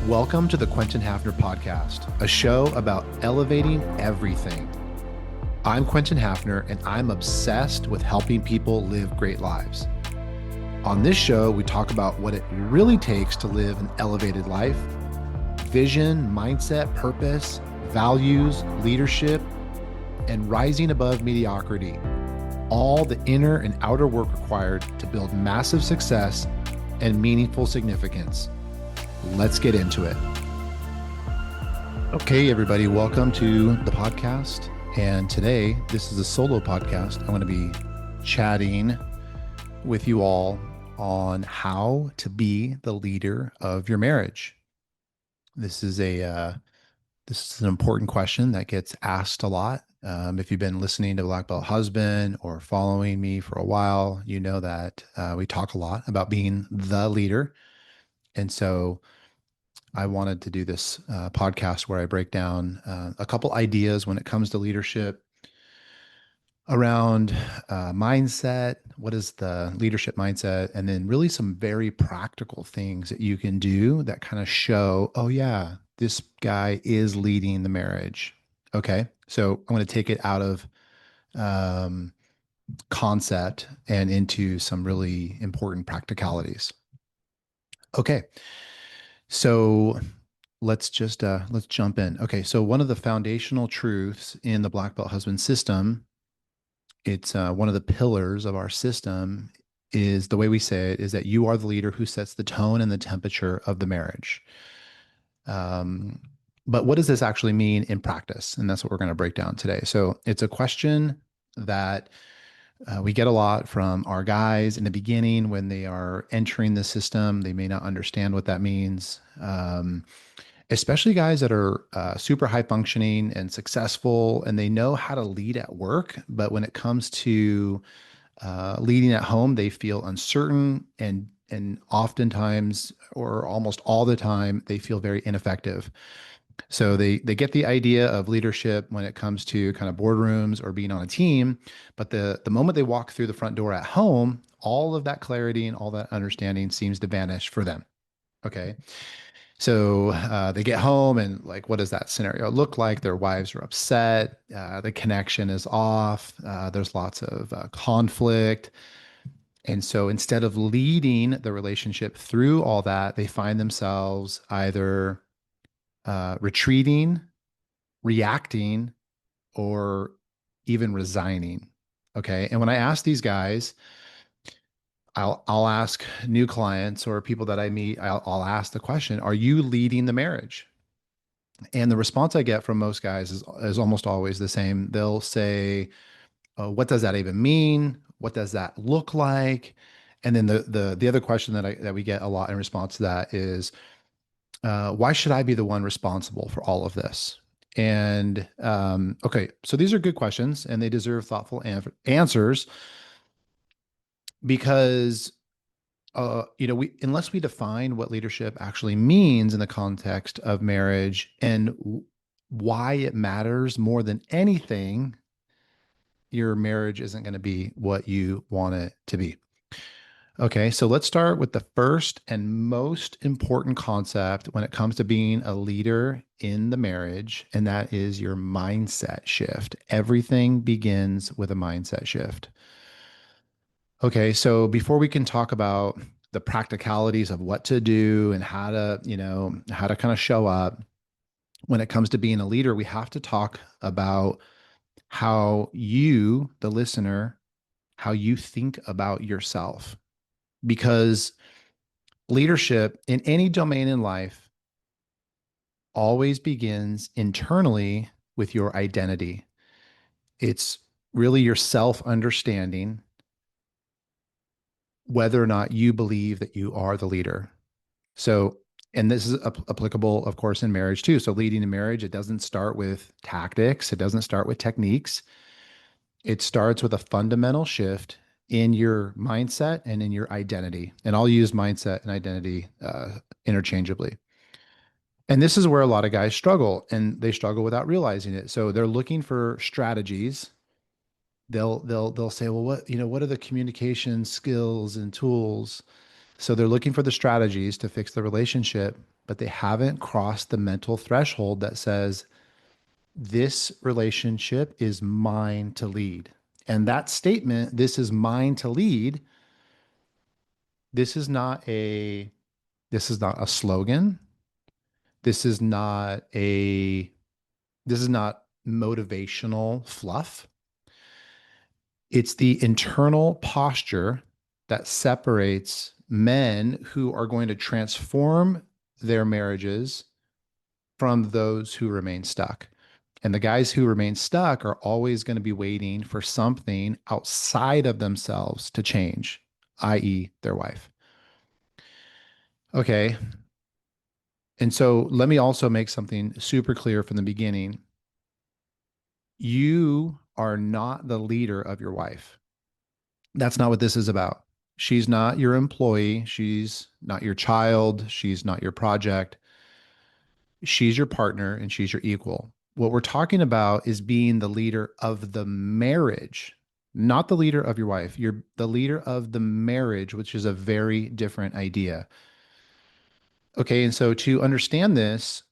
Welcome to the Quentin Hafner Podcast, a show about elevating everything. I'm Quentin Hafner, and I'm obsessed with helping people live great lives. On this show, we talk about what it really takes to live an elevated life, vision, mindset, purpose, values, leadership, and rising above mediocrity. All the inner and outer work required to build massive success and meaningful significance. Let's get into it. Okay, everybody, welcome to the podcast. And today, this is a solo podcast. I'm going to be chatting with you all on how to be the leader of your marriage. This is an important question that gets asked a lot. If you've been listening to Black Belt Husband or following me for a while, you know that we talk a lot about being the leader. And so I wanted to do this podcast where I break down a couple ideas when it comes to leadership around mindset. What is the leadership mindset? And then really some very practical things that you can do that kind of show, oh yeah, this guy is leading the marriage. Okay. So I'm going to take it out of um, concept and into some really important practicalities. Okay. So let's jump in. Okay, so one of the foundational truths in the Black Belt Husband system, it's one of the pillars of our system, is the way we say it is that you are the leader who sets the tone and the temperature of the marriage. Um, but what does this actually mean in practice? And that's what we're going to break down today. So it's a question that we get a lot from our guys in the beginning when they are entering the system. They may not understand what that means. Especially guys that are super high functioning and successful, and they know how to lead at work. But when it comes to leading at home, they feel uncertain and oftentimes, or almost all the time, they feel very ineffective. So they get the idea of leadership when it comes to kind of boardrooms or being on a team, but the moment they walk through the front door at home, all of that clarity and all that understanding seems to vanish for them. Okay. So they get home, and like, what does that scenario look like? Their wives are upset. The connection is off. There's lots of conflict. And so instead of leading the relationship through all that, they find themselves either retreating, reacting, or even resigning. Okay. And when I ask these guys, I'll ask new clients or people that I meet, I'll ask the question, are you leading the marriage? And the response I get from most guys is almost always the same. They'll say, what does that even mean? What does that look like? And then the other question that we get a lot in response to that is, why should I be the one responsible for all of this? And okay, so these are good questions, and they deserve thoughtful answers because we unless we define what leadership actually means in the context of marriage and why it matters more than anything, your marriage isn't going to be what you want it to be. Okay, so let's start with the first and most important concept when it comes to being a leader in the marriage, and that is your mindset shift. Everything begins with a mindset shift. Okay, so before we can talk about the practicalities of what to do and how to kind of show up when it comes to being a leader, we have to talk about how you, the listener, how you think about yourself. Because leadership in any domain in life always begins internally with your identity. It's really your self understanding whether or not you believe that you are the leader. So, and this is applicable, of course, in marriage too. So, leading a marriage, it doesn't start with tactics, it doesn't start with techniques. It starts with a fundamental shift in your mindset and in your identity. And I'll use mindset and identity interchangeably. And this is where a lot of guys struggle, and they struggle without realizing it. So they're looking for strategies. They'll say, well, what are the communication skills and tools? So they're looking for the strategies to fix the relationship, but they haven't crossed the mental threshold that says, this relationship is mine to lead. And that statement, this is mine to lead, this is not a this is not a slogan. This is not a this is not motivational fluff. It's the internal posture that separates men who are going to transform their marriages from those who remain stuck. And the guys who remain stuck are always going to be waiting for something outside of themselves to change, i.e., their wife. Okay. And so let me also make something super clear from the beginning. You are not the leader of your wife. That's not what this is about. She's not your employee. She's not your child. She's not your project. She's your partner and she's your equal. What we're talking about is being the leader of the marriage, not the leader of your wife. You're the leader of the marriage, which is a very different idea. Okay. And so to understand this,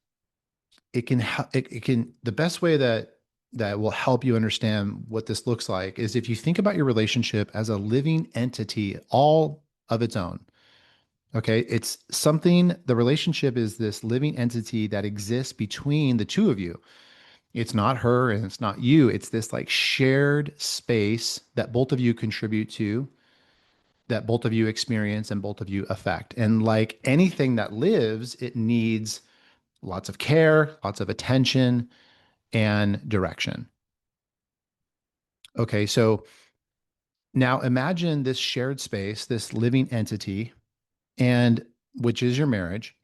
the best way that will help you understand what this looks like is if you think about your relationship as a living entity all of its own. Okay, it's something, the relationship is this living entity that exists between the two of you. It's not her and it's not you. It's this like shared space that both of you contribute to, that both of you experience and both of you affect. And like anything that lives, it needs lots of care, lots of attention, and direction. Okay, so now imagine this shared space, this living entity, and which is your marriage.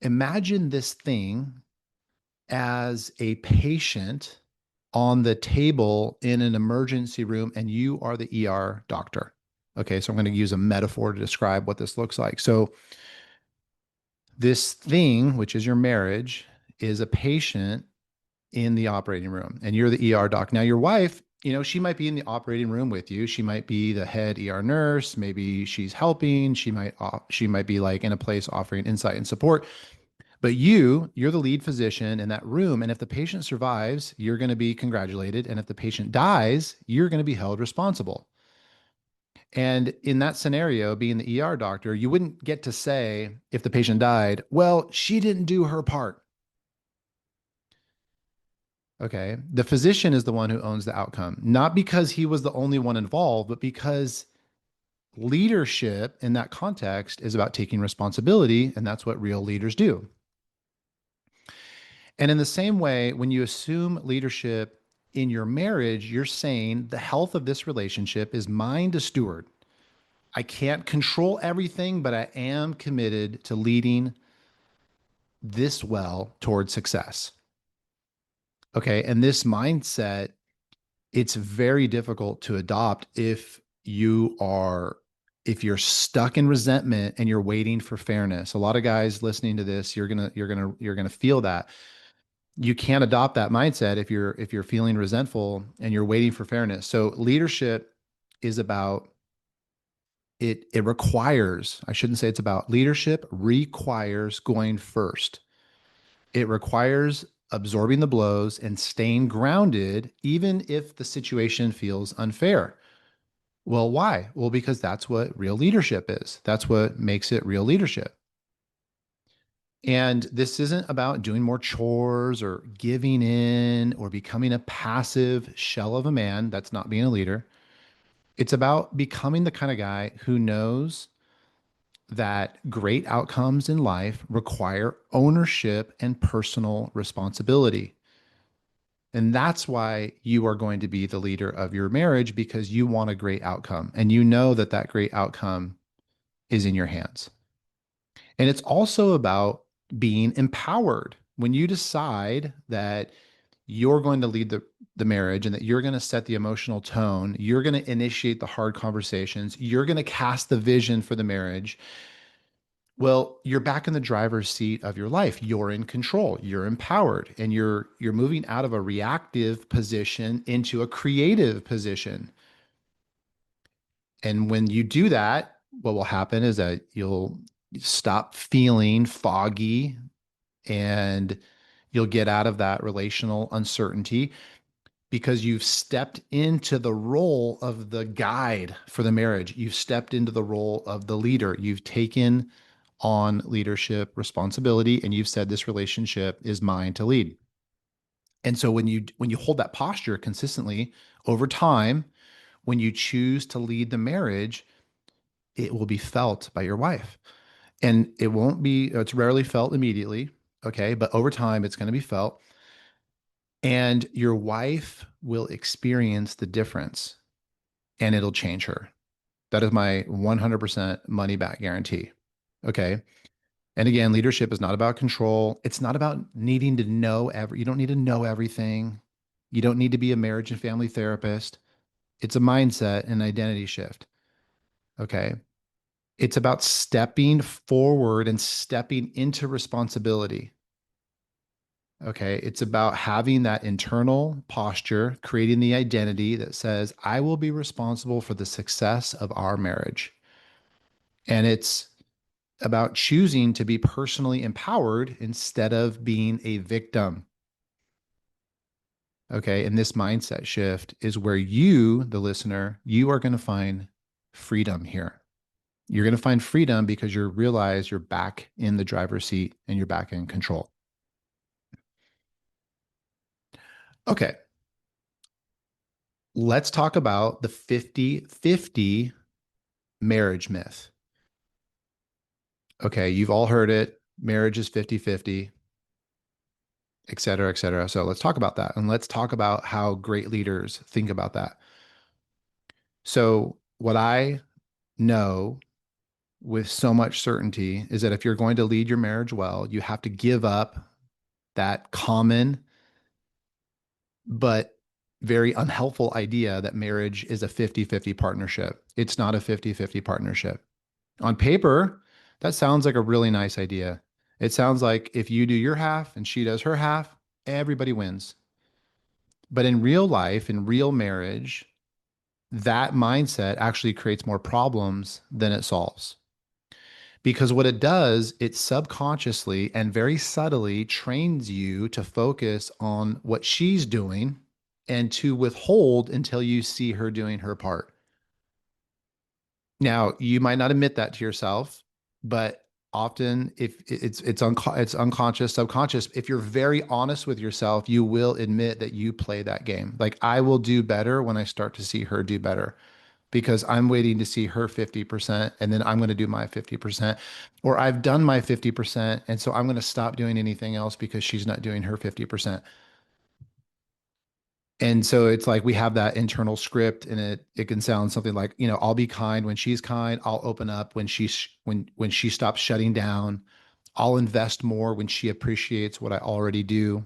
Imagine this thing as a patient on the table in an emergency room, and you are the ER doctor. Okay, so I'm going to use a metaphor to describe what this looks like. So, this thing, which is your marriage, is a patient in the operating room and you're the ER doc. Now, your wife, she might be in the operating room with you. She might be the head ER nurse. Maybe she's helping. She might be like in a place offering insight and support. But you're the lead physician in that room. And if the patient survives, you're going to be congratulated. And if the patient dies, you're going to be held responsible. And in that scenario, being the ER doctor, you wouldn't get to say, if the patient died, well, she didn't do her part. Okay. The physician is the one who owns the outcome, not because he was the only one involved, but because leadership in that context is about taking responsibility. And that's what real leaders do. And in the same way, when you assume leadership in your marriage, you're saying the health of this relationship is mine to steward. I can't control everything, but I am committed to leading this well towards success. Okay. And this mindset, it's very difficult to adopt if you're stuck in resentment and you're waiting for fairness. A lot of guys listening to this, you're going to feel that. You can't adopt that mindset if you're feeling resentful and you're waiting for fairness. So leadership is about it requires, I shouldn't say it's about, leadership requires going first. It requires absorbing the blows and staying grounded even if the situation feels unfair. Well, why? Well, because that's what real leadership is. That's what makes it real leadership. And this isn't about doing more chores or giving in or becoming a passive shell of a man. That's not being a leader. It's about becoming the kind of guy who knows that great outcomes in life require ownership and personal responsibility. And that's why you are going to be the leader of your marriage because you want a great outcome and you know that that great outcome is in your hands. And it's also about being empowered. When you decide that you're going to lead the marriage and that you're going to set the emotional tone, you're going to initiate the hard conversations, you're going to cast the vision for the marriage. Well, you're back in the driver's seat of your life. You're in control. You're empowered and you're moving out of a reactive position into a creative position. And when you do that, what will happen is that Stop feeling foggy, and you'll get out of that relational uncertainty because you've stepped into the role of the guide for the marriage. You've stepped into the role of the leader. You've taken on leadership responsibility and you've said this relationship is mine to lead. And so when you hold that posture consistently over time, when you choose to lead the marriage, it will be felt by your wife. And it won't be, it's rarely felt immediately, okay? But over time it's going to be felt, and your wife will experience the difference and it'll change her. That is my 100% money back guarantee. Okay. And again, leadership is not about control. It's not about needing to know you don't need to know everything. You don't need to be a marriage and family therapist. It's a mindset and identity shift. Okay. It's about stepping forward and stepping into responsibility. Okay. It's about having that internal posture, creating the identity that says, I will be responsible for the success of our marriage. And it's about choosing to be personally empowered instead of being a victim. Okay. And this mindset shift is where you, the listener, you are going to find freedom here. You're going to find freedom because you realize you're back in the driver's seat and you're back in control. Okay. Let's talk about the 50-50 marriage myth. Okay. You've all heard it. Marriage is 50-50, et cetera, et cetera. So let's talk about that. And let's talk about how great leaders think about that. So, what I know with so much certainty is that if you're going to lead your marriage well, you have to give up that common but very unhelpful idea that marriage is a 50-50 partnership. It's not a 50-50 partnership. On paper, that sounds like a really nice idea. It sounds like if you do your half and she does her half, everybody wins. But in real life, in real marriage, that mindset actually creates more problems than it solves. Because what it does, it subconsciously and very subtly trains you to focus on what she's doing and to withhold until you see her doing her part. Now, you might not admit that to yourself, but often if it's unconscious, subconscious, if you're very honest with yourself, you will admit that you play that game. Like I will do better when I start to see her do better because I'm waiting to see her 50% and then I'm going to do my 50%. Or I've done my 50%. And so I'm going to stop doing anything else because she's not doing her 50%. And so it's like we have that internal script and it can sound something like, I'll be kind when she's kind. I'll open up when she stops shutting down. I'll invest more when she appreciates what I already do.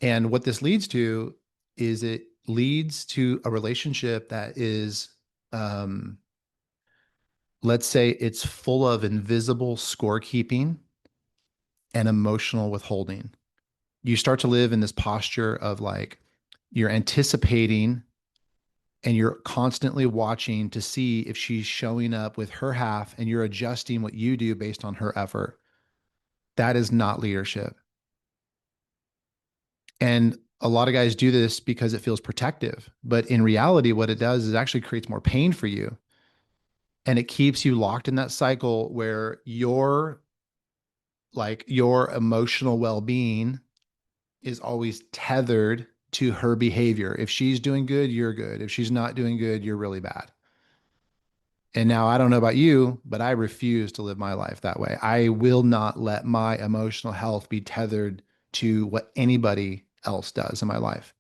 And what this leads to is it leads to a relationship that is let's say it's full of invisible scorekeeping and emotional withholding. You start to live in this posture of like you're anticipating and you're constantly watching to see if she's showing up with her half and you're adjusting what you do based on her effort. That is not leadership. And a lot of guys do this because it feels protective. But in reality, what it does is it actually creates more pain for you. And it keeps you locked in that cycle where your emotional well-being is always tethered to her behavior. If she's doing good, you're good. If she's not doing good, you're really bad. And now I don't know about you, but I refuse to live my life that way. I will not let my emotional health be tethered to what anybody else does in my life.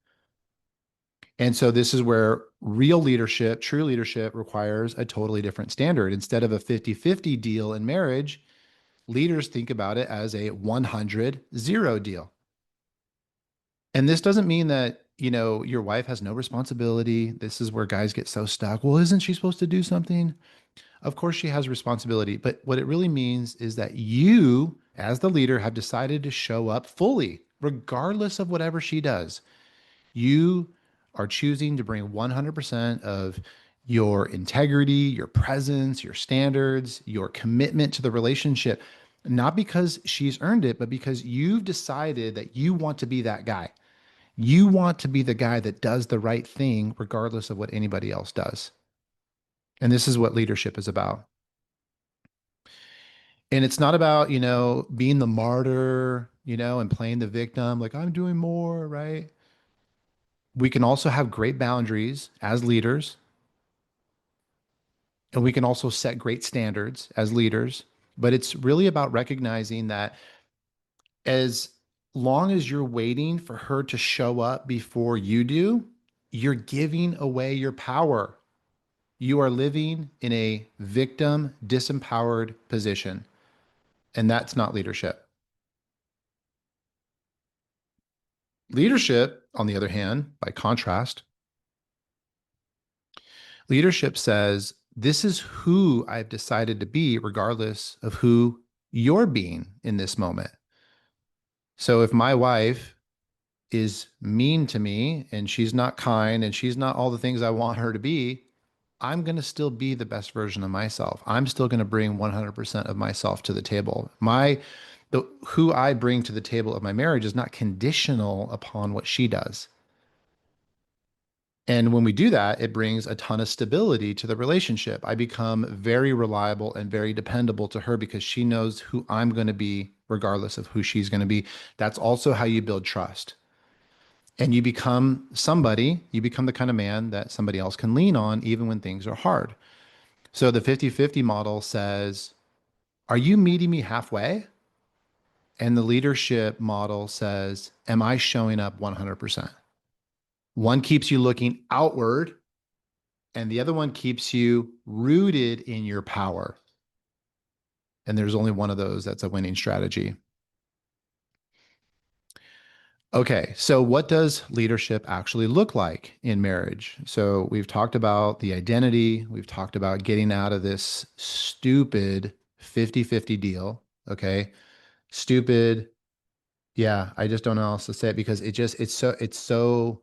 And so this is where real leadership, true leadership requires a totally different standard. Instead of a 50-50 deal in marriage, leaders think about it as a 100-0 deal. And this doesn't mean that, your wife has no responsibility. This is where guys get so stuck. Well, isn't she supposed to do something? Of course, she has responsibility. But what it really means is that you, as the leader, have decided to show up fully, regardless of whatever she does. You are choosing to bring 100% of your integrity, your presence, your standards, your commitment to the relationship, not because she's earned it, but because you've decided that you want to be that guy. You want to be the guy that does the right thing regardless of what anybody else does. And this is what leadership is about. And it's not about, being the martyr, and playing the victim, like I'm doing more, right? We can also have great boundaries as leaders, and we can also set great standards as leaders. But it's really about recognizing that as long as you're waiting for her to show up before you do, you're giving away your power. You are living in a victim disempowered position, and that's not leadership. Leadership, on the other hand, by contrast, leadership says, this is who I've decided to be, regardless of who you're being in this moment. So if my wife is mean to me and she's not kind and she's not all the things I want her to be, I'm going to still be the best version of myself. I'm still going to bring 100% of myself to the table. Who I bring to the table of my marriage is not conditional upon what she does. And when we do that, it brings a ton of stability to the relationship. I become very reliable and very dependable to her because she knows who I'm going to be, regardless of who she's going to be. That's also how you build trust. And you become the kind of man that somebody else can lean on, even when things are hard. So the 50-50 model says, are you meeting me halfway? And the leadership model says, am I showing up 100%? One keeps you looking outward, and the other one keeps you rooted in your power. And there's only one of those that's a winning strategy. Okay, so what does leadership actually look like in marriage? So we've talked about the identity, we've talked about getting out of this stupid 50-50 deal. Okay, stupid. Yeah, I just don't know how else to say it because it's so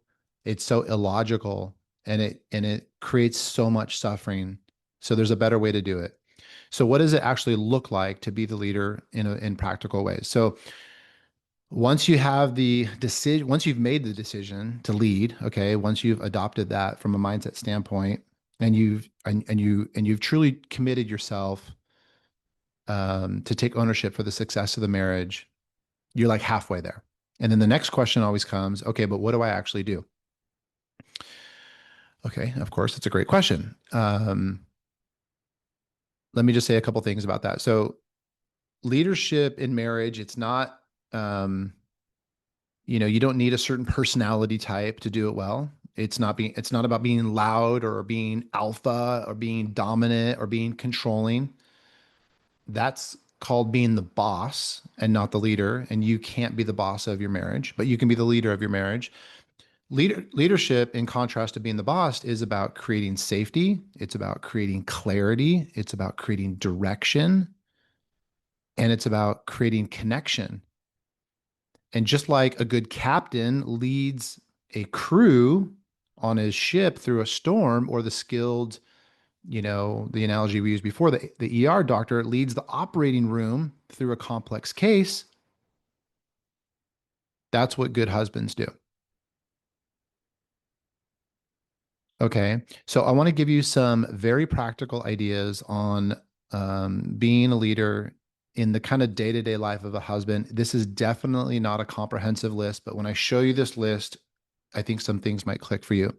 illogical, and it creates so much suffering. So there's a better way to do it. So what does it actually look like to be the leader in practical ways? So once you've made the decision to lead, okay, once you've adopted that from a mindset standpoint, and you've truly committed yourself to take ownership for the success of the marriage, you're like halfway there. And then the next question always comes, okay, but what do I actually do? Okay, of course, it's a great question. Let me just say a couple things about that. So leadership in marriage, it's not, you don't need a certain personality type to do it well. It's not about being loud or being alpha or being dominant or being controlling. That's called being the boss and not the leader. And you can't be the boss of your marriage, but you can be the leader of your marriage. Leadership, in contrast to being the boss, is about creating safety. It's about creating clarity. It's about creating direction. And it's about creating connection. And just like a good captain leads a crew on his ship through a storm, or the skilled, the analogy we used before, the ER doctor leads the operating room through a complex case, that's what good husbands do. Okay. So I want to give you some very practical ideas on being a leader in the kind of day-to-day life of a husband. This is definitely not a comprehensive list, but when I show you this list, I think some things might click for you.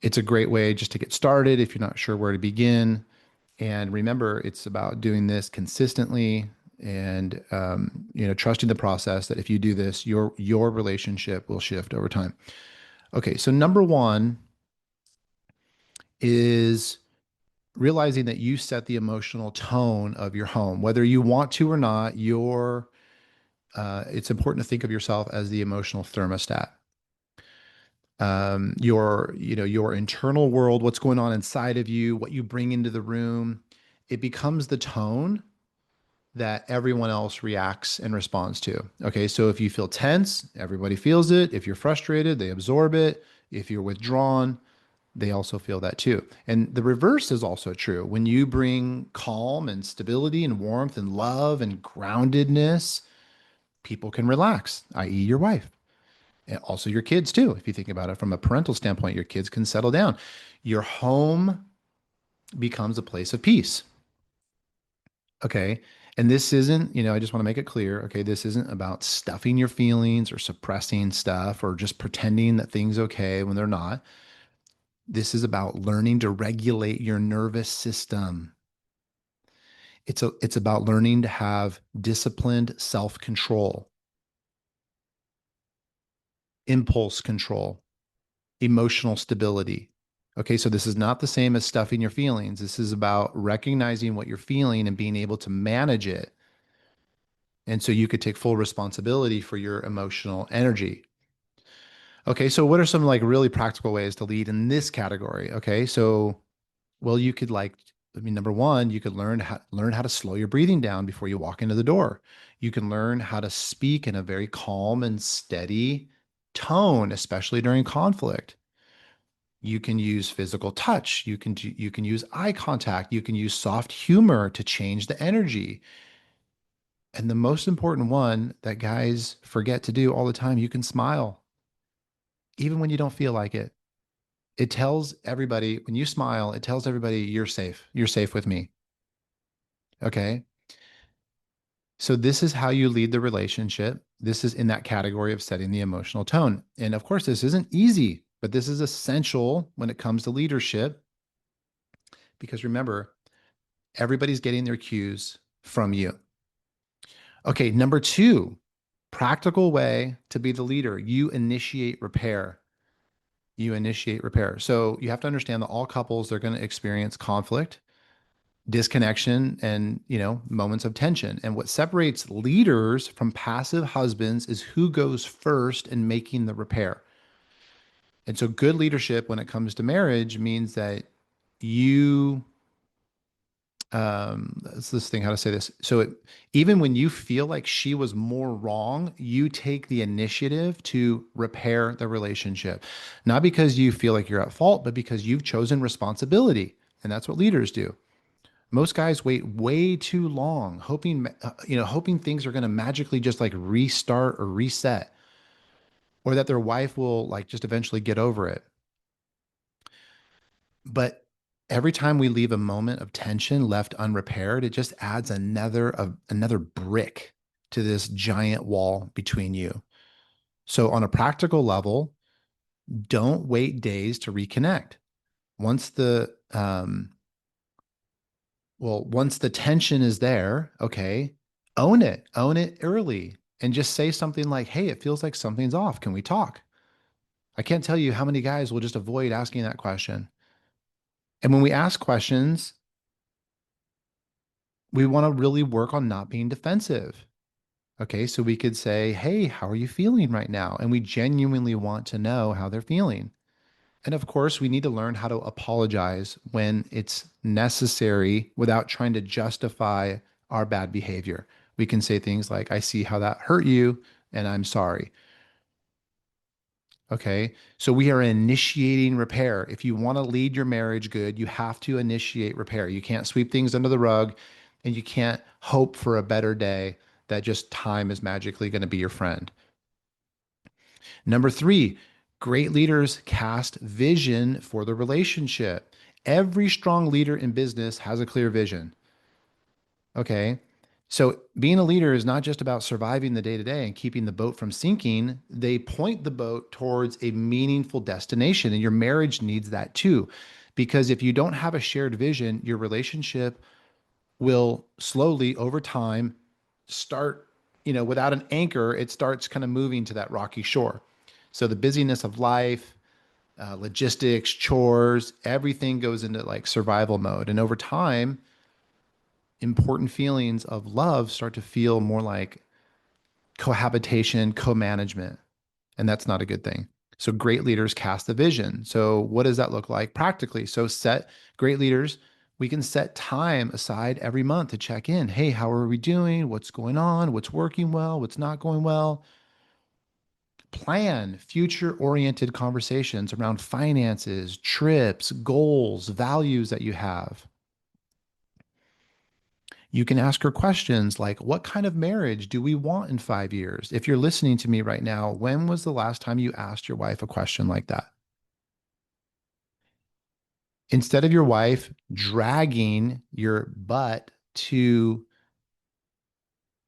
It's a great way just to get started if you're not sure where to begin. And remember, it's about doing this consistently and trusting the process that if you do this, your relationship will shift over time. Okay, so number one is realizing that you set the emotional tone of your home, whether you want to or not. It's important to think of yourself as the emotional thermostat. Your internal world, what's going on inside of you, what you bring into the room, it becomes the tone that everyone else reacts and responds to. Okay, so if you feel tense, everybody feels it. If you're frustrated, they absorb it. If you're withdrawn, they also feel that too. And the reverse is also true. When you bring calm and stability and warmth and love and groundedness, people can relax, i.e., your wife. And also your kids too. If you think about it from a parental standpoint, your kids can settle down. Your home becomes a place of peace. Okay. And this isn't, I just want to make it clear. Okay. This isn't about stuffing your feelings or suppressing stuff or just pretending that things okay when they're not. This is about learning to regulate your nervous system. It's about learning to have disciplined self-control, impulse control, emotional stability. Okay, so this is not the same as stuffing your feelings. This is about recognizing what you're feeling and being able to manage it. And so you could take full responsibility for your emotional energy. Okay, so what are some like really practical ways to lead in this category? Okay, so well, you could number one, you could learn how to slow your breathing down before you walk into the door. You can learn how to speak in a very calm and steady tone, especially during conflict. You can use physical touch. You can use eye contact. You can use soft humor to change the energy. And the most important one that guys forget to do all the time, you can smile, even when you don't feel like it. It tells everybody, when you smile, it tells everybody you're safe. You're safe with me. Okay. So this is how you lead the relationship. This is in that category of setting the emotional tone. And of course, this isn't easy, but this is essential when it comes to leadership because remember, everybody's getting their cues from you. Okay, number two, practical way to be the leader. You initiate repair. You initiate repair. So you have to understand that all couples, they're going to experience conflict, disconnection, and moments of tension. And what separates leaders from passive husbands is who goes first in making the repair. And so good leadership when it comes to marriage means that you that's this thing, how to say this. So even when you feel like she was more wrong, you take the initiative to repair the relationship, not because you feel like you're at fault, but because you've chosen responsibility. And that's what leaders do. Most guys wait way too long, hoping things are going to magically just like restart or reset, or that their wife will like just eventually get over it. But every time we leave a moment of tension left unrepaired, it just adds another brick to this giant wall between you. So on a practical level, don't wait days to reconnect. Once once the tension is there, okay, own it early and just say something like, "Hey, it feels like something's off. Can we talk?" I can't tell you how many guys will just avoid asking that question. And when we ask questions, we want to really work on not being defensive. Okay, so we could say, "Hey, how are you feeling right now?" And we genuinely want to know how they're feeling. And of course, we need to learn how to apologize when it's necessary without trying to justify our bad behavior. We can say things like, "I see how that hurt you, and I'm sorry." Okay, so we are initiating repair. If you want to lead your marriage good, you have to initiate repair. You can't sweep things under the rug and you can't hope for a better day that just time is magically going to be your friend. Number three, great leaders cast vision for the relationship. Every strong leader in business has a clear vision. Okay. So being a leader is not just about surviving the day to day and keeping the boat from sinking. They point the boat towards a meaningful destination, and your marriage needs that too. Because if you don't have a shared vision, your relationship will slowly over time start, without an anchor, it starts kind of moving to that rocky shore. So the busyness of life, logistics, chores, everything goes into like survival mode. And over time, important feelings of love start to feel more like cohabitation, co-management, and that's not a good thing. So great leaders cast the vision. So what does that look like practically? So set great leaders, we can set time aside every month to check in. Hey, how are we doing? What's going on? What's working well? What's not going well? Plan future-oriented conversations around finances, trips, goals, values that you have. You can ask her questions like, what kind of marriage do we want in 5 years? If you're listening to me right now, when was the last time you asked your wife a question like that? Instead of your wife dragging your butt to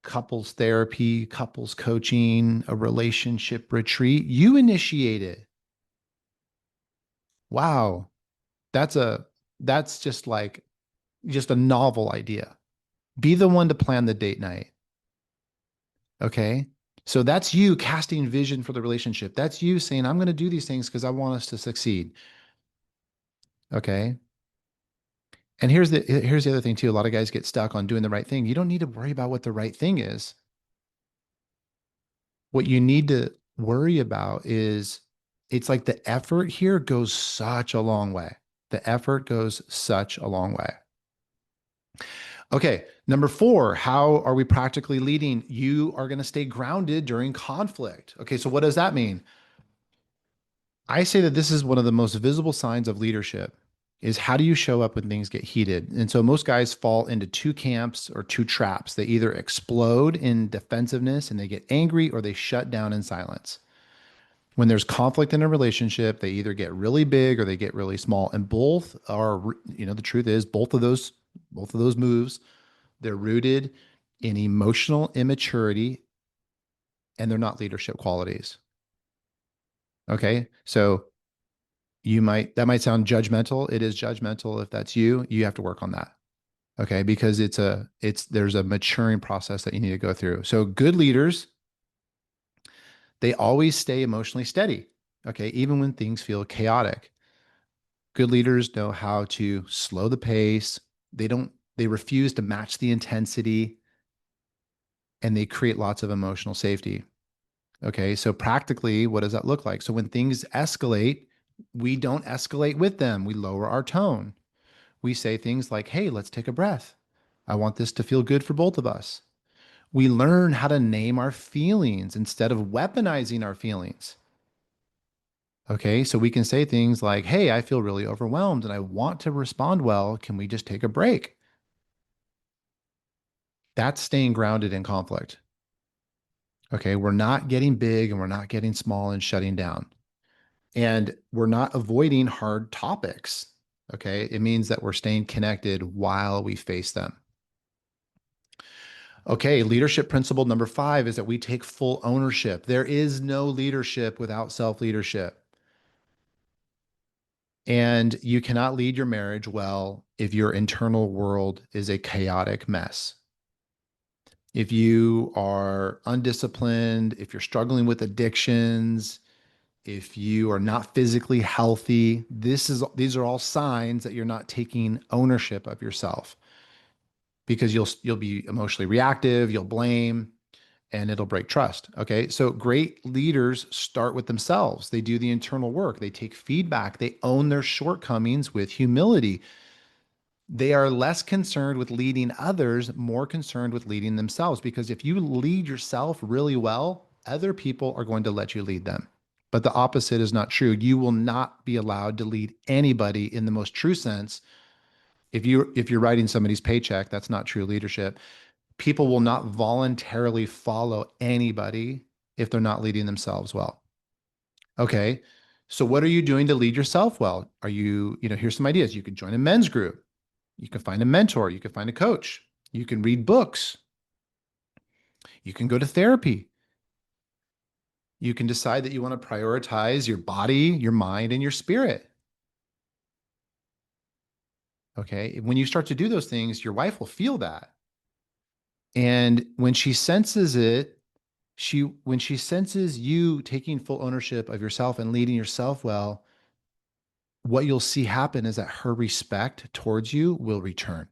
couples therapy, couples coaching, a relationship retreat, you initiate it. Wow. That's a that's just a novel idea. Be the one to plan the date night. Okay. So that's you casting vision for the relationship. That's you saying, I'm going to do these things because I want us to succeed. Okay. And here's the other thing too. A lot of guys get stuck on doing the right thing. You don't need to worry about what the right thing is. What you need to worry about is it's like the effort here goes such a long way. The effort goes such a long way. Okay, number four, how are we practically leading? You are going to stay grounded during conflict. Okay, so what does that mean? I say that this is one of the most visible signs of leadership is how do you show up when things get heated? And so most guys fall into two camps or two traps. They either explode in defensiveness and they get angry or they shut down in silence. When there's conflict in a relationship, they either get really big or they get really small. And both are, the truth is both of those moves, they're rooted in emotional immaturity and they're not leadership qualities. Okay. So that might sound judgmental. It is judgmental. If that's you, you have to work on that. Okay. Because there's a maturing process that you need to go through. So good leaders, they always stay emotionally steady. Okay. Even when things feel chaotic. Good leaders know how to slow the pace. They refuse to match the intensity and they create lots of emotional safety. Okay. So practically, what does that look like? So when things escalate, we don't escalate with them. We lower our tone. We say things like, hey, let's take a breath. I want this to feel good for both of us. We learn how to name our feelings instead of weaponizing our feelings. Okay. So we can say things like, hey, I feel really overwhelmed and I want to respond well. Can we just take a break? That's staying grounded in conflict. Okay. We're not getting big and we're not getting small and shutting down. And we're not avoiding hard topics. Okay. It means that we're staying connected while we face them. Okay. Leadership principle number 5 is that we take full ownership. There is no leadership without self leadership. And you cannot lead your marriage well if your internal world is a chaotic mess. If you are undisciplined, if you're struggling with addictions, if you are not physically healthy, these are all signs that you're not taking ownership of yourself because you'll be emotionally reactive, you'll blame, and it'll break trust. Okay. So great leaders start with themselves. They do the internal work, they take feedback, they own their shortcomings with humility. They are less concerned with leading others, more concerned with leading themselves. Because if you lead yourself really well, other people are going to let you lead them. But the opposite is not true. You will not be allowed to lead anybody in the most true sense. If you're writing somebody's paycheck, that's not true leadership. People will not voluntarily follow anybody if they're not leading themselves well. Okay. So what are you doing to lead yourself well? Here's some ideas. You could join a men's group. You can find a mentor. You can find a coach. You can read books. You can go to therapy. You can decide that you want to prioritize your body, your mind, and your spirit. Okay. When you start to do those things, your wife will feel that. And when she senses it, when she senses you taking full ownership of yourself and leading yourself well, what you'll see happen is that her respect towards you will return.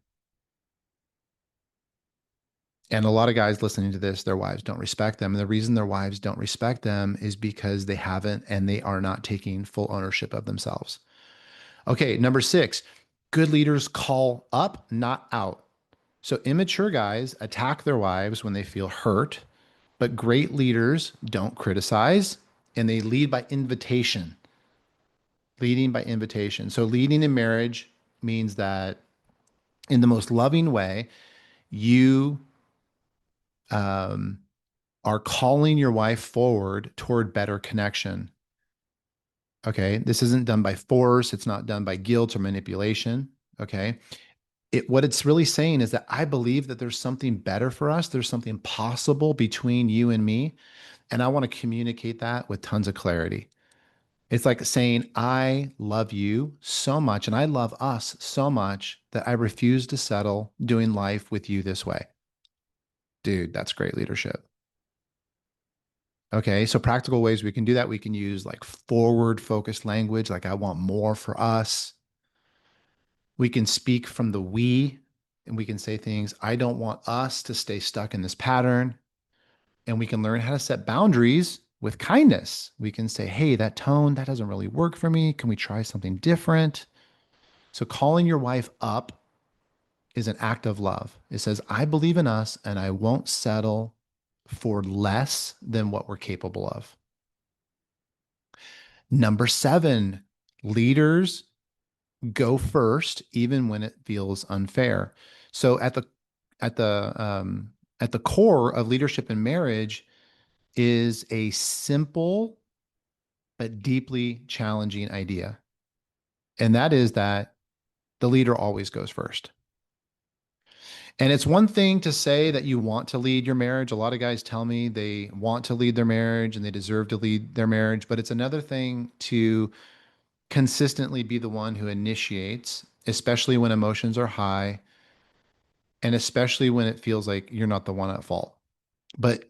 And a lot of guys listening to this, their wives don't respect them. And the reason their wives don't respect them is because they haven't and they are not taking full ownership of themselves. Okay, number 6, good leaders call up, not out. So immature guys attack their wives when they feel hurt, but great leaders don't criticize. and they lead by invitation. Leading by invitation. So leading in marriage means that in the most loving way, you um, are calling your wife forward toward better connection. Okay. This isn't done by force. It's not done by guilt or manipulation. Okay. What it's really saying is that I believe that there's something better for us. There's something possible between you and me. And I want to communicate that with tons of clarity. It's like saying, I love you so much and I love us so much that I refuse to settle doing life with you this way. Dude, that's great leadership. Okay. So, practical ways we can do that, we can use like forward focused language, like, I want more for us. We can speak from the we, and we can say things, I don't want us to stay stuck in this pattern. And we can learn how to set boundaries with kindness. We can say, hey, that tone, that doesn't really work for me. Can we try something different? So, calling your wife up is an act of love. It says, I believe in us and I won't settle for less than what we're capable of. Number seven, leaders go first, even when it feels unfair. So at the at the core of leadership in marriage is a simple but deeply challenging idea. And that is that the leader always goes first. And it's one thing to say that you want to lead your marriage. A lot of guys tell me they want to lead their marriage and they deserve to lead their marriage. But it's another thing to consistently be the one who initiates, especially when emotions are high and especially when it feels like you're not the one at fault. But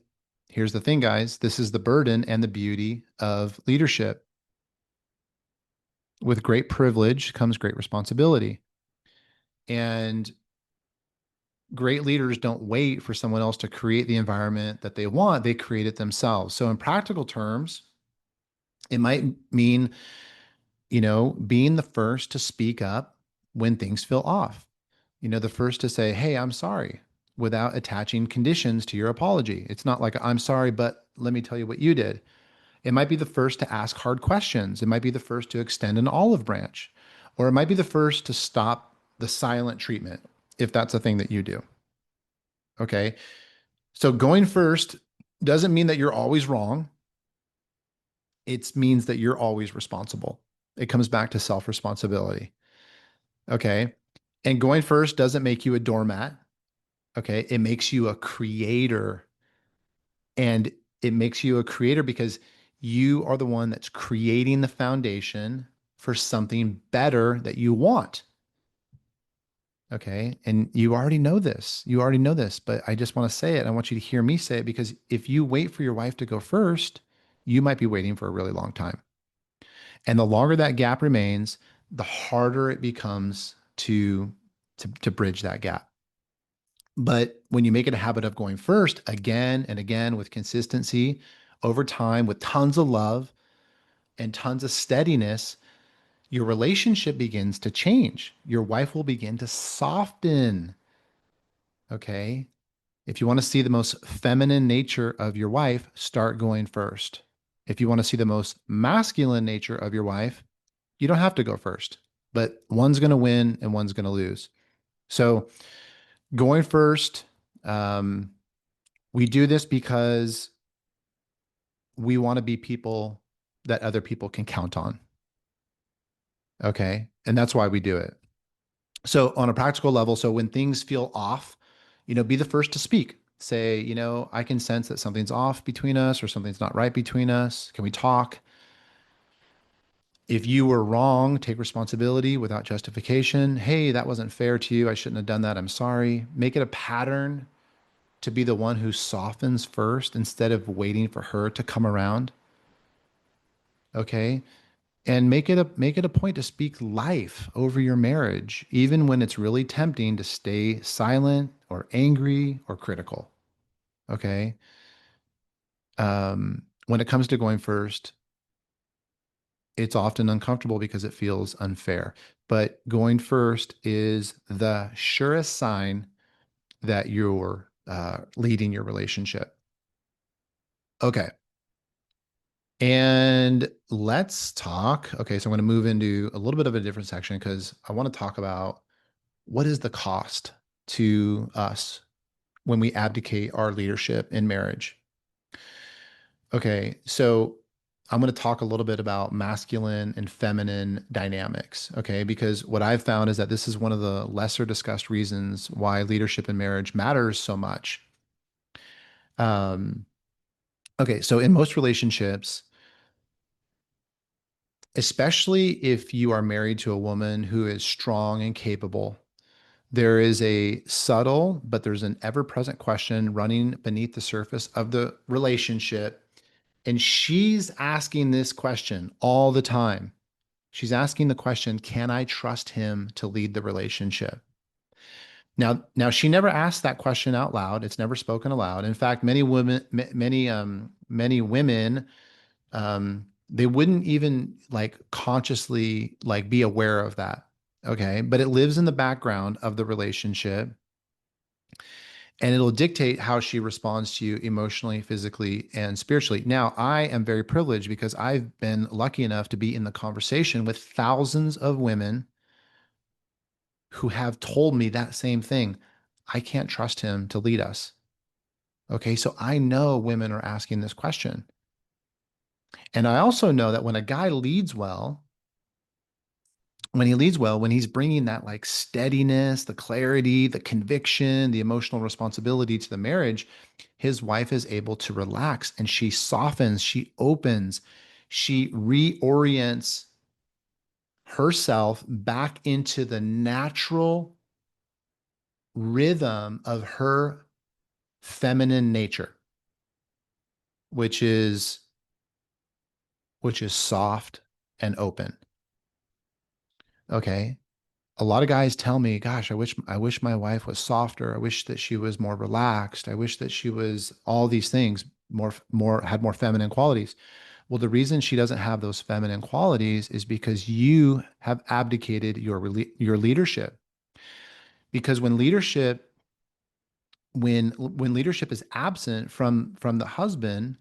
here's the thing, guys, this is the burden and the beauty of leadership. With great privilege comes great responsibility. And great leaders don't wait for someone else to create the environment that they want, they create it themselves. So, in practical terms, it might mean, being the first to speak up when things feel off. The first to say, hey, I'm sorry, without attaching conditions to your apology. It's not like, I'm sorry, but let me tell you what you did. It might be the first to ask hard questions. It might be the first to extend an olive branch, or it might be the first to stop the silent treatment, if that's a thing that you do. Okay. So going first doesn't mean that you're always wrong. It means that you're always responsible. It comes back to self responsibility. Okay. And going first doesn't make you a doormat. Okay. It makes you a creator. And it makes you a creator because you are the one that's creating the foundation for something better that you want. Okay. And you already know this. You already know this, but I just want to say it. I want you to hear me say it because if you wait for your wife to go first, you might be waiting for a really long time. And the longer that gap remains, the harder it becomes to bridge that gap. But when you make it a habit of going first again and again with consistency over time, with tons of love and tons of steadiness, your relationship begins to change. Your wife will begin to soften. Okay. If you want to see the most feminine nature of your wife, start going first. If you want to see the most masculine nature of your wife, you don't have to go first, but one's going to win and one's going to lose. So going first, um, we do this because we want to be people that other people can count on. Okay. And that's why we do it. So, on a practical level, so when things feel off, be the first to speak. Say, I can sense that something's off between us or something's not right between us. Can we talk? If you were wrong, take responsibility without justification. Hey, that wasn't fair to you. I shouldn't have done that. I'm sorry. Make it a pattern to be the one who softens first instead of waiting for her to come around. Okay. And make it a point to speak life over your marriage, even when it's really tempting to stay silent or angry or critical. Okay. When it comes to going first, it's often uncomfortable because it feels unfair. But going first is the surest sign that you're leading your relationship. Okay. And let's talk. Okay, so I'm going to move into a little bit of a different section because I want to talk about what is the cost to us when we abdicate our leadership in marriage. Okay, so I'm going to talk a little bit about masculine and feminine dynamics. Okay, because what I've found is that this is one of the lesser discussed reasons why leadership in marriage matters so much. Um, okay, so in most relationships, especially if you are married to a woman who is strong and capable, there is a subtle, but there's an ever present question running beneath the surface of the relationship. And she's asking this question all the time. She's asking the question, can I trust him to lead the relationship? Now she never asked that question out loud. It's never spoken aloud. In fact, many women, they wouldn't even like consciously like be aware of that. Okay. But it lives in the background of the relationship and it'll dictate how she responds to you emotionally, physically, and spiritually. Now, I am very privileged because I've been lucky enough to be in the conversation with thousands of women who have told me that same thing. I can't trust him to lead us. Okay. So I know women are asking this question. And I also know that when a guy leads well, when he's bringing that like steadiness, the clarity, the conviction, the emotional responsibility to the marriage, his wife is able to relax and she softens, she opens, she reorients herself back into the natural rhythm of her feminine nature, which is which is soft and open. Okay. A lot of guys tell me, gosh, I wish my wife was softer. I wish that she was more relaxed. I wish that she was all these things, more had more feminine qualities. Well, the reason she doesn't have those feminine qualities is because you have abdicated your leadership. Because when leadership is absent from the husband,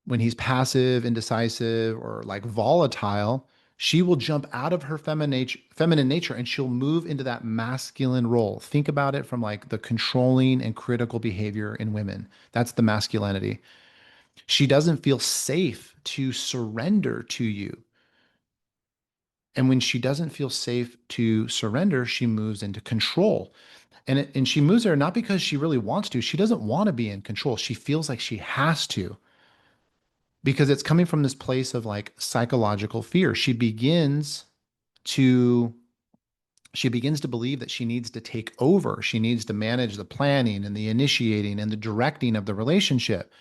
when he's passive, indecisive, or like volatile, she will jump out of her feminine nature and she'll move into that masculine role. Think about it from like the controlling and critical behavior in women. That's the masculinity. She doesn't feel safe to surrender to you. And when she doesn't feel safe to surrender, she moves into control. And she moves there not because she really wants to. She doesn't want to be in control. She feels like she has to because it's coming from this place of like psychological fear. To she begins to believe that she needs to take over. She needs to manage the planning and the initiating and the directing of the relationship.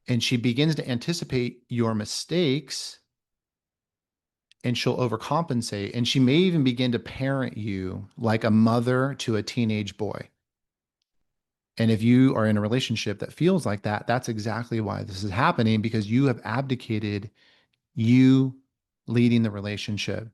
And she begins to anticipate your mistakes and she'll overcompensate. And she may even begin to parent you like a mother to a teenage boy. And if you are in a relationship that feels like that, that's exactly why this is happening because you have abdicated you leading the relationship.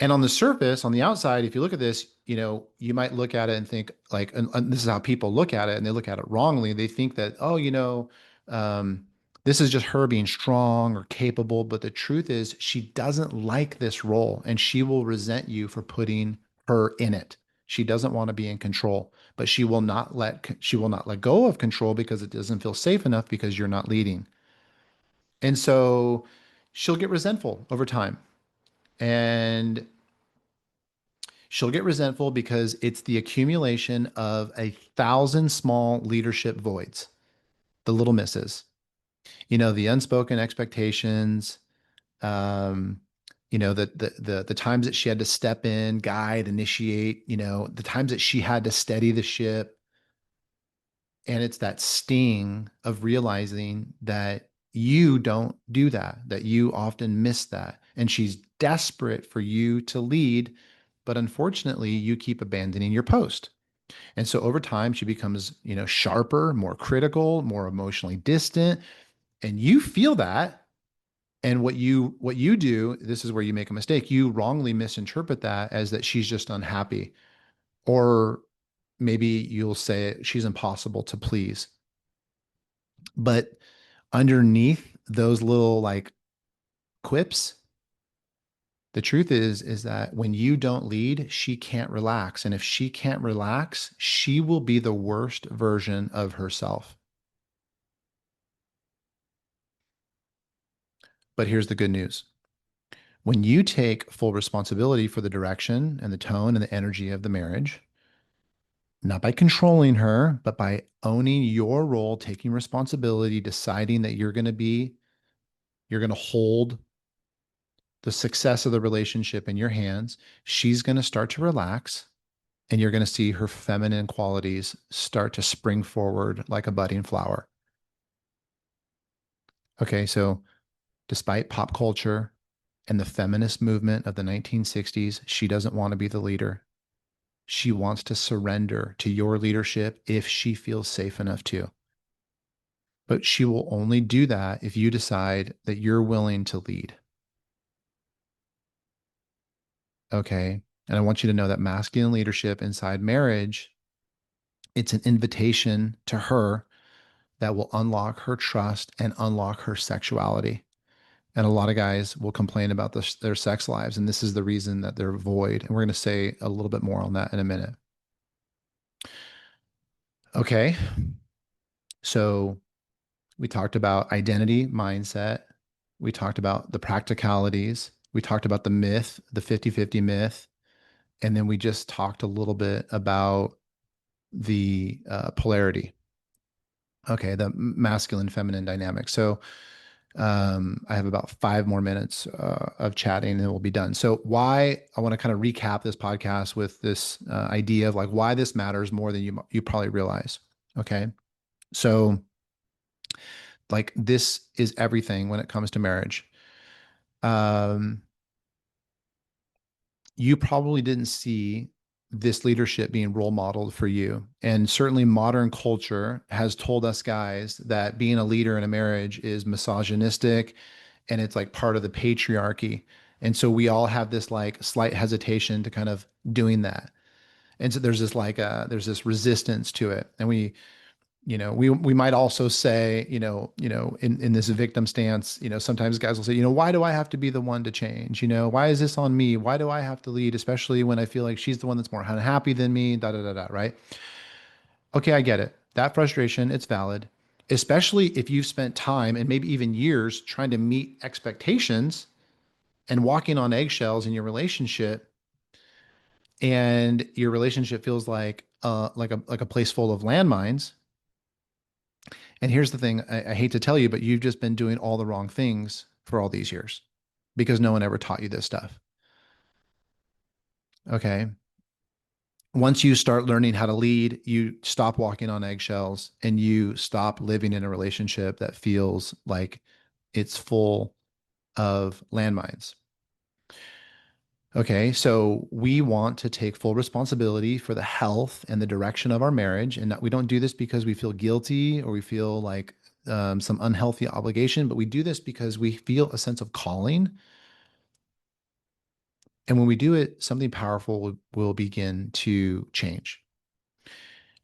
And on the surface, on the outside, if you look at this, you might look at it and think like, and this is how people look at it, and they look at it wrongly. They think that, oh, um, this is just her being strong or capable. But the truth is, she doesn't like this role, and she will resent you for putting her in it. She doesn't want to be in control, but she will not let go of control because it doesn't feel safe enough because you're not leading. And so she'll get resentful over time. And she'll get resentful because it's the accumulation of 1,000 small leadership voids, the little misses, the unspoken expectations, um, the times that she had to step in, guide, initiate, the times that she had to steady the ship. And it's that sting of realizing that you don't do that, that you often miss that. And she's desperate for you to lead, but unfortunately, you keep abandoning your post. And so over time, she becomes, sharper, more critical, more emotionally distant. And you feel that. And what you do, this is where you make a mistake. You wrongly misinterpret that as that she's just unhappy. Or maybe you'll say she's impossible to please. But Underneath those little like quips, the truth is that when you don't lead, she can't relax. And if she can't relax, she will be the worst version of herself. But here's the good news. When you take full responsibility for the direction and the tone and the energy of the marriage, not by controlling her, but by owning your role, taking responsibility, deciding that you're going to hold the success of the relationship in your hands, she's going to start to relax and you're going to see her feminine qualities start to spring forward like a budding flower. Okay, so despite pop culture and the feminist movement of the 1960s, she doesn't want to be the leader. She wants to surrender to your leadership if she feels safe enough to. But she will only do that if you decide that you're willing to lead. Okay. And I want you to know that masculine leadership inside marriage, it's an invitation to her that will unlock her trust and unlock her sexuality. And a lot of guys will complain about their sex lives. And this is the reason that they're void. And we're going to say a little bit more on that in a minute. Okay. So we talked about identity, mindset. We talked about the practicalities. We talked about the myth, the 50-50 myth. And then we just talked a little bit about the polarity. Okay, the masculine feminine dynamic. So I have about 5 more minutes of chatting and then we'll be done. So why I want to kind of recap this podcast with this idea of like why this matters more than you probably realize. Okay, so like this is everything when it comes to marriage. Um, you probably didn't see this leadership being role modeled for you. And certainly modern culture has told us guys that being a leader in a marriage is misogynistic and it's like part of the patriarchy. And so we all have this like slight hesitation to kind of doing that. And so there's this like there's this resistance to it. And we might also say, in this victim stance, sometimes guys will say, why do I have to be the one to change? Why is this on me? Why do I have to lead, especially when I feel like she's the one that's more unhappy than me, da da da da, right? Okay, I get it. That frustration, it's valid, especially if you've spent time and maybe even years trying to meet expectations and walking on eggshells in your relationship, and your relationship feels like a place full of landmines. And here's the thing, I hate to tell you, but you've just been doing all the wrong things for all these years because no one ever taught you this stuff. Okay. Once you start learning how to lead, you stop walking on eggshells and you stop living in a relationship that feels like it's full of landmines. Okay, so we want to take full responsibility for the health and the direction of our marriage. And we don't do this because we feel guilty or we feel like some unhealthy obligation, but we do this because we feel a sense of calling. And when we do it, something powerful will begin to change.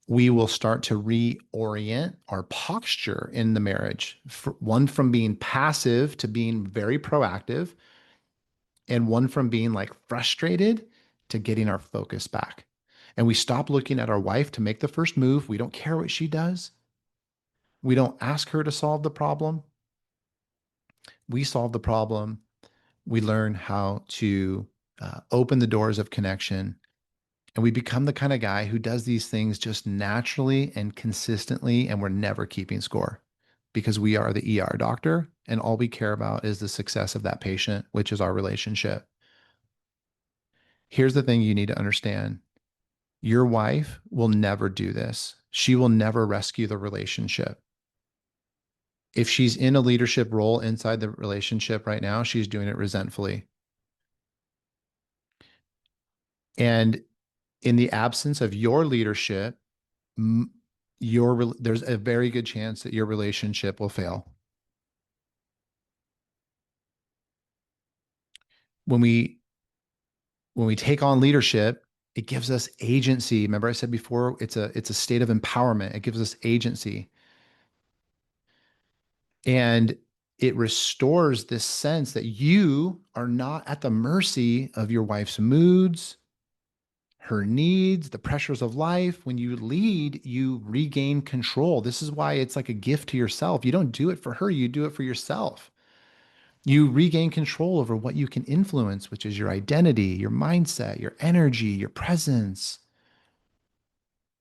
We will start to reorient our posture in the marriage, one from being passive to being very proactive, and one from being like frustrated to getting our focus back. And we stop looking at our wife to make the first move. We don't care what she does. We don't ask her to solve the problem. We solve the problem. We learn how to open the doors of connection. And we become the kind of guy who does these things just naturally and consistently. And we're never keeping score because we are the ER doctor. And all we care about is the success of that patient, which is our relationship. Here's the thing you need to understand. Your wife will never do this. She will never rescue the relationship. If she's in a leadership role inside the relationship right now, she's doing it resentfully. And in the absence of your leadership, there's a very good chance that your relationship will fail. When we when we take on leadership, it gives us agency. Remember I said before, it's a state of empowerment. It gives us agency. And it restores this sense that you are not at the mercy of your wife's moods, her needs, the pressures of life. When you lead, you regain control. This is why it's like a gift to yourself. You don't do it for her, you do it for yourself. You regain control over what you can influence, which is your identity, your mindset, your energy, your presence.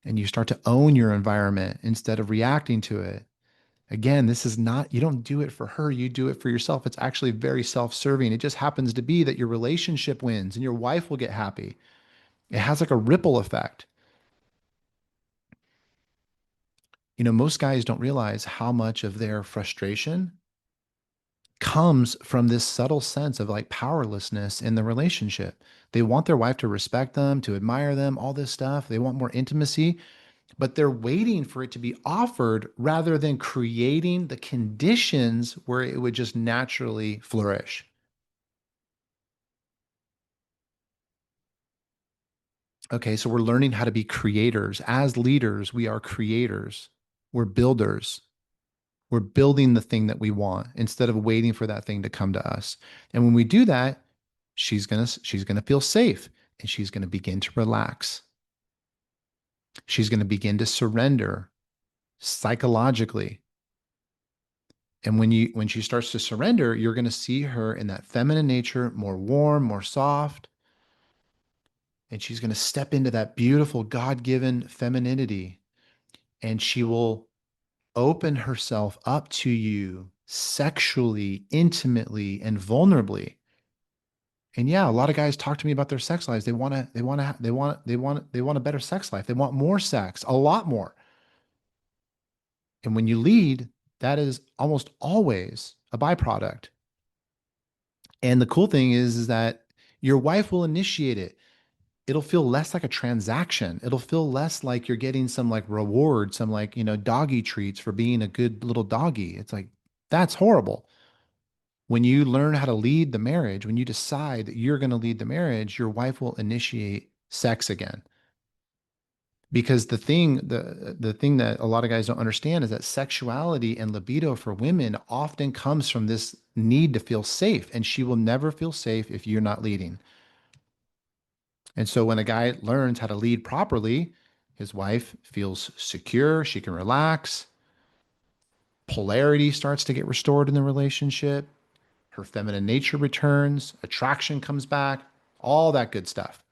And you start to own your environment instead of reacting to it. Again, this is not, you don't do it for her, you do it for yourself. It's actually very self serving. It just happens to be that your relationship wins and your wife will get happy. It has like a ripple effect. Most guys don't realize how much of their frustration comes from this subtle sense of like powerlessness in the relationship. They want their wife to respect them, to admire them, all this stuff. They want more intimacy, but they're waiting for it to be offered rather than creating the conditions where it would just naturally flourish. Okay, so we're learning how to be creators. As leaders, we are creators. We're builders. We're building the thing that we want instead of waiting for that thing to come to us. And when we do that, she's going to feel safe and she's going to begin to relax. She's going to begin to surrender psychologically. And when she starts to surrender, you're going to see her in that feminine nature, more warm, more soft, and she's going to step into that beautiful God-given femininity, and she will open herself up to you sexually, intimately, and vulnerably. And yeah, a lot of guys talk to me about their sex lives. They want a better sex life. They want more sex, a lot more. And when you lead, that is almost always a byproduct. And the cool thing is that your wife will initiate it. It'll feel less like a transaction. It'll feel less like you're getting some like reward, some like, doggy treats for being a good little doggy. It's like, that's horrible. When you learn how to lead the marriage, when you decide that you're going to lead the marriage, your wife will initiate sex again. Because the thing that a lot of guys don't understand is that sexuality and libido for women often comes from this need to feel safe, and she will never feel safe if you're not leading. And so when a guy learns how to lead properly, his wife feels secure, she can relax, polarity starts to get restored in the relationship, her feminine nature returns, attraction comes back, all that good stuff.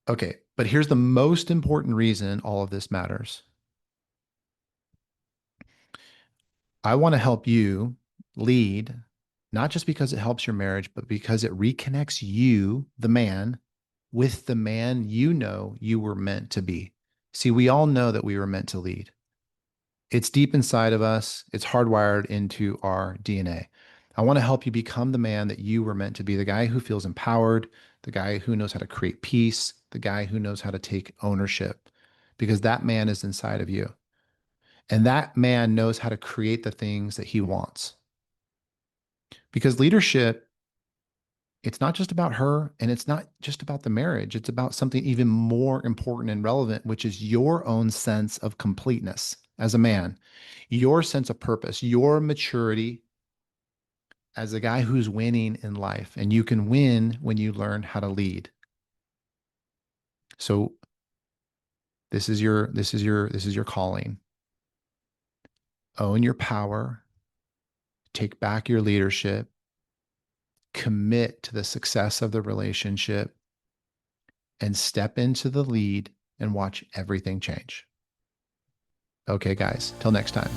Okay, but here's the most important reason all of this matters. I want to help you lead, not just because it helps your marriage, but because it reconnects you, the man, with the man you were meant to be. See, we all know that we were meant to lead. It's deep inside of us, it's hardwired into our DNA. I want to help you become the man that you were meant to be, the guy who feels empowered, the guy who knows how to create peace, the guy who knows how to take ownership, because that man is inside of you. And that man knows how to create the things that he wants. Because leadership, it's not just about her and it's not just about the marriage. It's about something even more important and relevant, which is your own sense of completeness as a man, your sense of purpose, your maturity as a guy who's winning in life. And you can win when you learn how to lead. So this is your calling. Own your power, take back your leadership, commit to the success of the relationship, and step into the lead and watch everything change. Okay, guys, till next time.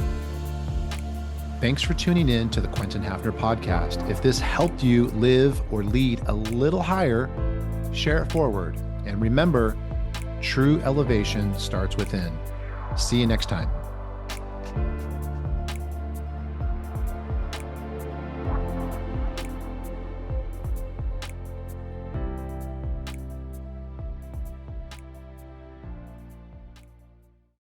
Thanks for tuning in to the Quentin Hafner podcast. If this helped you live or lead a little higher, share it forward. And remember, true elevation starts within. See you next time.